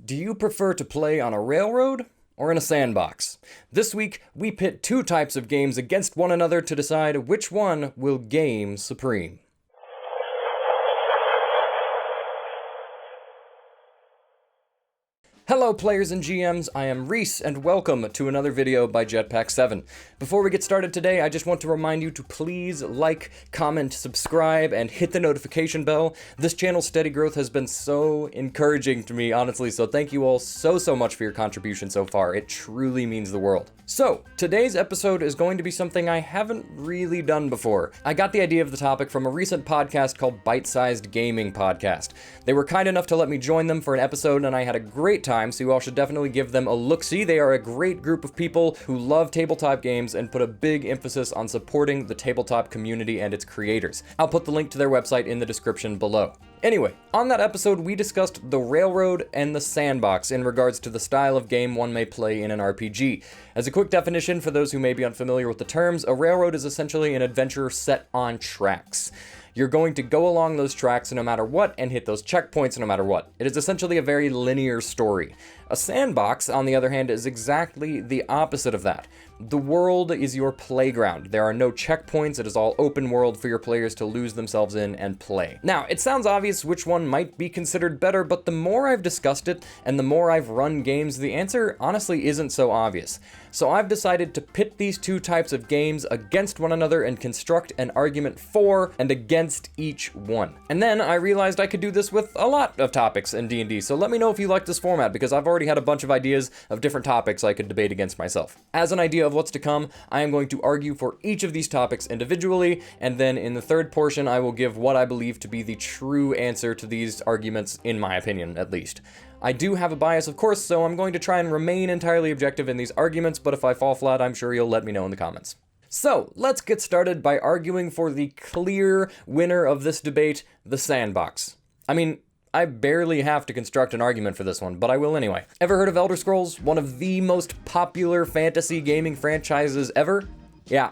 Do you prefer to play on a railroad or in a sandbox? This week, we pit two types of games against one another to decide which one will game supreme. Hello players and GMs, I am Reese, and welcome to another video by Jetpack7. Before we get started today, I just want to remind you to please like, comment, subscribe, and hit the notification bell. This channel's steady growth has been so encouraging to me, honestly, so thank you all so much for your contribution so far. It truly means the world. So, today's episode is going to be something I haven't really done before. I got the idea of the topic from a recent podcast called Bite-Sized Gaming Podcast. They were kind enough to let me join them for an episode, and I had a great time, so you all should definitely give them a look-see. They are a great group of people who love tabletop games and put a big emphasis on supporting the tabletop community and its creators. I'll put the link to their website in the description below. Anyway, on that episode, we discussed the railroad and the sandbox in regards to the style of game one may play in an RPG. As a quick definition for those who may be unfamiliar with the terms, a railroad is essentially an adventure set on tracks. You're going to go along those tracks no matter what and hit those checkpoints no matter what. It is essentially a very linear story. A sandbox, on the other hand, is exactly the opposite of that. The world is your playground. There are no checkpoints. It is all open world for your players to lose themselves in and play. Now, it sounds obvious which one might be considered better, but the more I've discussed it and the more I've run games, the answer honestly isn't so obvious. So I've decided to pit these two types of games against one another and construct an argument for and against each one. And then I realized I could do this with a lot of topics in D&D, so let me know if you like this format, because I've already had a bunch of ideas of different topics I could debate against myself. As an idea of what's to come, I am going to argue for each of these topics individually, and then in the third portion I will give what I believe to be the true answer to these arguments, in my opinion at least. I do have a bias, of course, so I'm going to try and remain entirely objective in these arguments, but if I fall flat, I'm sure you'll let me know in the comments. So, let's get started by arguing for the clear winner of this debate, the sandbox. I mean, I barely have to construct an argument for this one, but I will anyway. Ever heard of Elder Scrolls? One of the most popular fantasy gaming franchises ever? Yeah,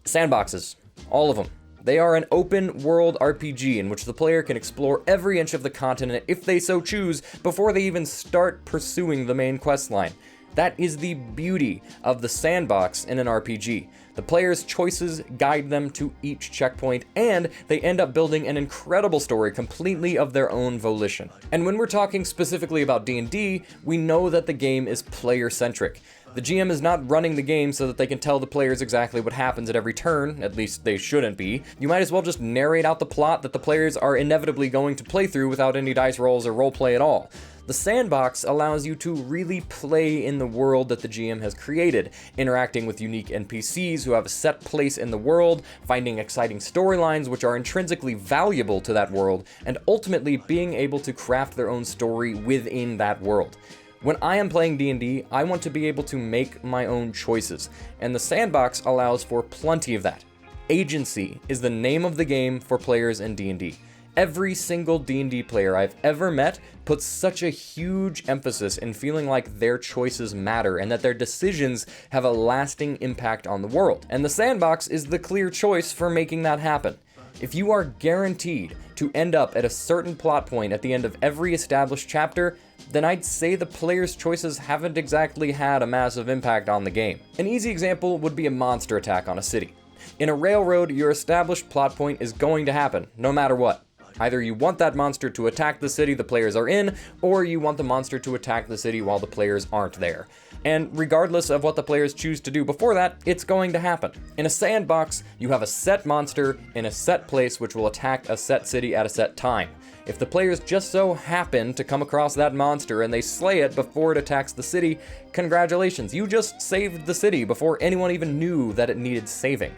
sandboxes. All of them. They are an open world RPG in which the player can explore every inch of the continent if they so choose before they even start pursuing the main quest line. That is the beauty of the sandbox in an RPG. The player's choices guide them to each checkpoint, and they end up building an incredible story completely of their own volition. And when we're talking specifically about D&D, we know that the game is player-centric. The GM is not running the game so that they can tell the players exactly what happens at every turn, at least they shouldn't be. You might as well just narrate out the plot that the players are inevitably going to play through without any dice rolls or roleplay at all. The sandbox allows you to really play in the world that the GM has created, interacting with unique NPCs who have a set place in the world, finding exciting storylines which are intrinsically valuable to that world, and ultimately being able to craft their own story within that world. When I am playing D&D, I want to be able to make my own choices, and the sandbox allows for plenty of that. Agency is the name of the game for players in D&D. Every single D&D player I've ever met puts such a huge emphasis in feeling like their choices matter and that their decisions have a lasting impact on the world. And the sandbox is the clear choice for making that happen. If you are guaranteed to end up at a certain plot point at the end of every established chapter, then I'd say the player's choices haven't exactly had a massive impact on the game. An easy example would be a monster attack on a city. In a railroad, your established plot point is going to happen, no matter what. Either you want that monster to attack the city the players are in, or you want the monster to attack the city while the players aren't there. And regardless of what the players choose to do before that, it's going to happen. In a sandbox, you have a set monster in a set place which will attack a set city at a set time. If the players just so happen to come across that monster and they slay it before it attacks the city, congratulations, you just saved the city before anyone even knew that it needed saving.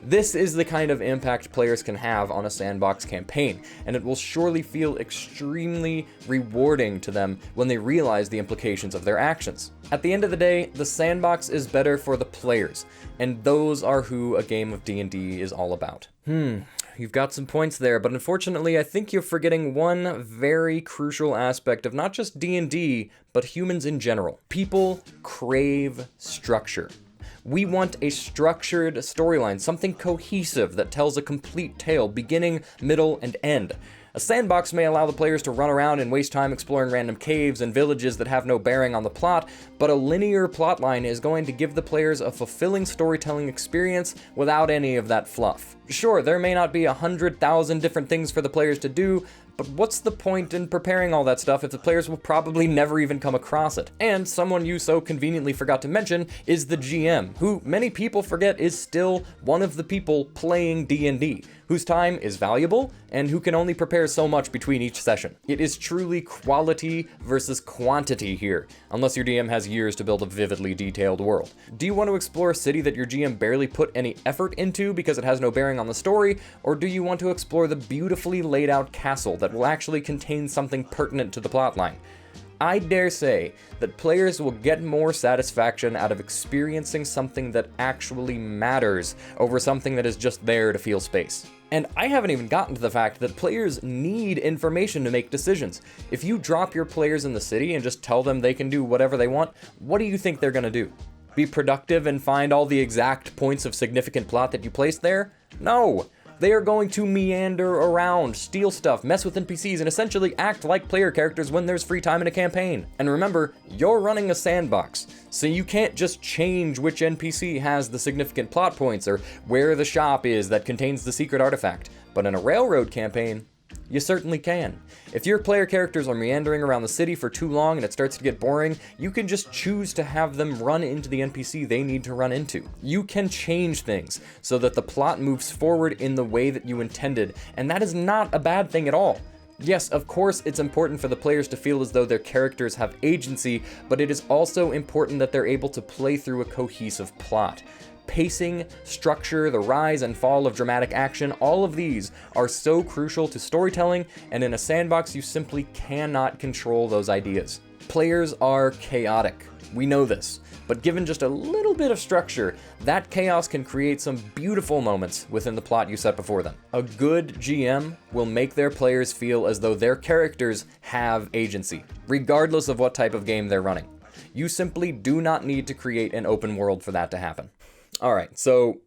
This is the kind of impact players can have on a sandbox campaign, and it will surely feel extremely rewarding to them when they realize the implications of their actions. At the end of the day, the sandbox is better for the players, and those are who a game of D&D is all about. You've got some points there, but unfortunately I think you're forgetting one very crucial aspect of not just D&D, but humans in general. People crave structure. We want a structured storyline, something cohesive that tells a complete tale, beginning, middle, and end. A sandbox may allow the players to run around and waste time exploring random caves and villages that have no bearing on the plot, but a linear plotline is going to give the players a fulfilling storytelling experience without any of that fluff. Sure, there may not be 100,000 different things for the players to do, but what's the point in preparing all that stuff if the players will probably never even come across it? And someone you so conveniently forgot to mention is the GM, who many people forget is still one of the people playing D&D, whose time is valuable and who can only prepare so much between each session. It is truly quality versus quantity here, unless your DM has years to build a vividly detailed world. Do you want to explore a city that your GM barely put any effort into because it has no bearing on the story, or do you want to explore the beautifully laid out castle that will actually contain something pertinent to the plotline? I dare say that players will get more satisfaction out of experiencing something that actually matters over something that is just there to fill space. And I haven't even gotten to the fact that players need information to make decisions. If you drop your players in the city and just tell them they can do whatever they want, what do you think they're gonna do? Be productive and find all the exact points of significant plot that you placed there? No! They are going to meander around, steal stuff, mess with NPCs, and essentially act like player characters when there's free time in a campaign. And remember, you're running a sandbox, so you can't just change which NPC has the significant plot points or where the shop is that contains the secret artifact. But in a railroad campaign, you certainly can. If your player characters are meandering around the city for too long and it starts to get boring, you can just choose to have them run into the NPC they need to run into. You can change things so that the plot moves forward in the way that you intended, and that is not a bad thing at all. Yes, of course, it's important for the players to feel as though their characters have agency, but it is also important that they're able to play through a cohesive plot. Pacing, structure, the rise and fall of dramatic action, all of these are so crucial to storytelling, and in a sandbox you simply cannot control those ideas. Players are chaotic, we know this, but given just a little bit of structure, that chaos can create some beautiful moments within the plot you set before them. A good GM will make their players feel as though their characters have agency, regardless of what type of game they're running. You simply do not need to create an open world for that to happen. Alright, so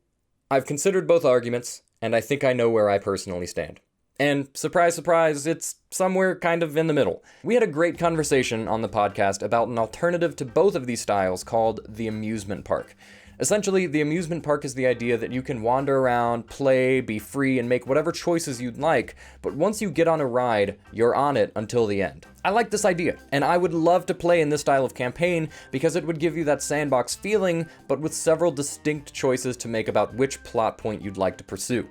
I've considered both arguments, and I think I know where I personally stand. And surprise, surprise, it's somewhere kind of in the middle. We had a great conversation on the podcast about an alternative to both of these styles called the amusement park. Essentially, the amusement park is the idea that you can wander around, play, be free, and make whatever choices you'd like, but once you get on a ride, you're on it until the end. I like this idea, and I would love to play in this style of campaign because it would give you that sandbox feeling, but with several distinct choices to make about which plot point you'd like to pursue.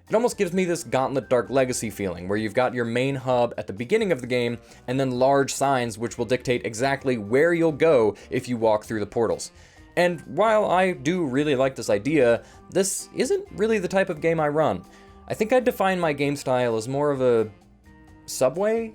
It almost gives me this Gauntlet Dark Legacy feeling, where you've got your main hub at the beginning of the game, and then large signs which will dictate exactly where you'll go if you walk through the portals. And while I do really like this idea, this isn't really the type of game I run. I think I'd define my game style as more of a subway?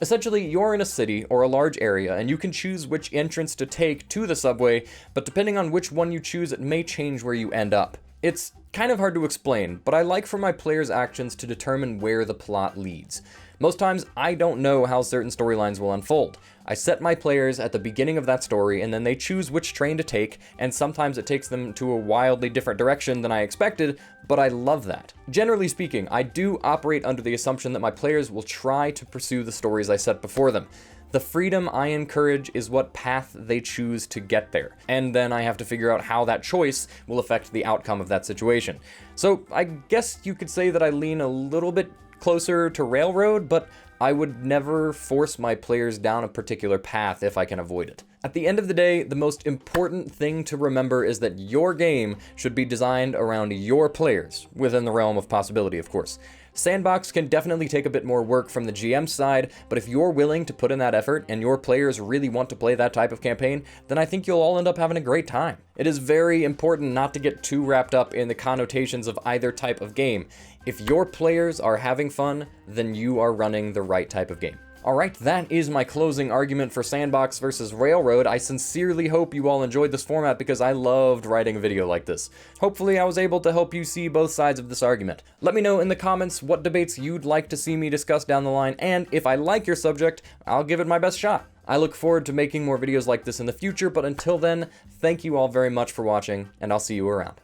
Essentially, you're in a city or a large area, and you can choose which entrance to take to the subway, but depending on which one you choose, it may change where you end up. It's kind of hard to explain, but I like for my players' actions to determine where the plot leads. Most times, I don't know how certain storylines will unfold. I set my players at the beginning of that story, and then they choose which train to take, and sometimes it takes them to a wildly different direction than I expected, but I love that. Generally speaking, I do operate under the assumption that my players will try to pursue the stories I set before them. The freedom I encourage is what path they choose to get there, and then I have to figure out how that choice will affect the outcome of that situation. So I guess you could say that I lean a little bit closer to railroad, but I would never force my players down a particular path if I can avoid it. At the end of the day, the most important thing to remember is that your game should be designed around your players, within the realm of possibility, of course. Sandbox can definitely take a bit more work from the GM side, but if you're willing to put in that effort and your players really want to play that type of campaign, then I think you'll all end up having a great time. It is very important not to get too wrapped up in the connotations of either type of game. If your players are having fun, then you are running the right type of game. Alright, that is my closing argument for Sandbox versus Railroad. I sincerely hope you all enjoyed this format because I loved writing a video like this. Hopefully I was able to help you see both sides of this argument. Let me know in the comments what debates you'd like to see me discuss down the line, and if I like your subject, I'll give it my best shot. I look forward to making more videos like this in the future, but until then, thank you all very much for watching, and I'll see you around.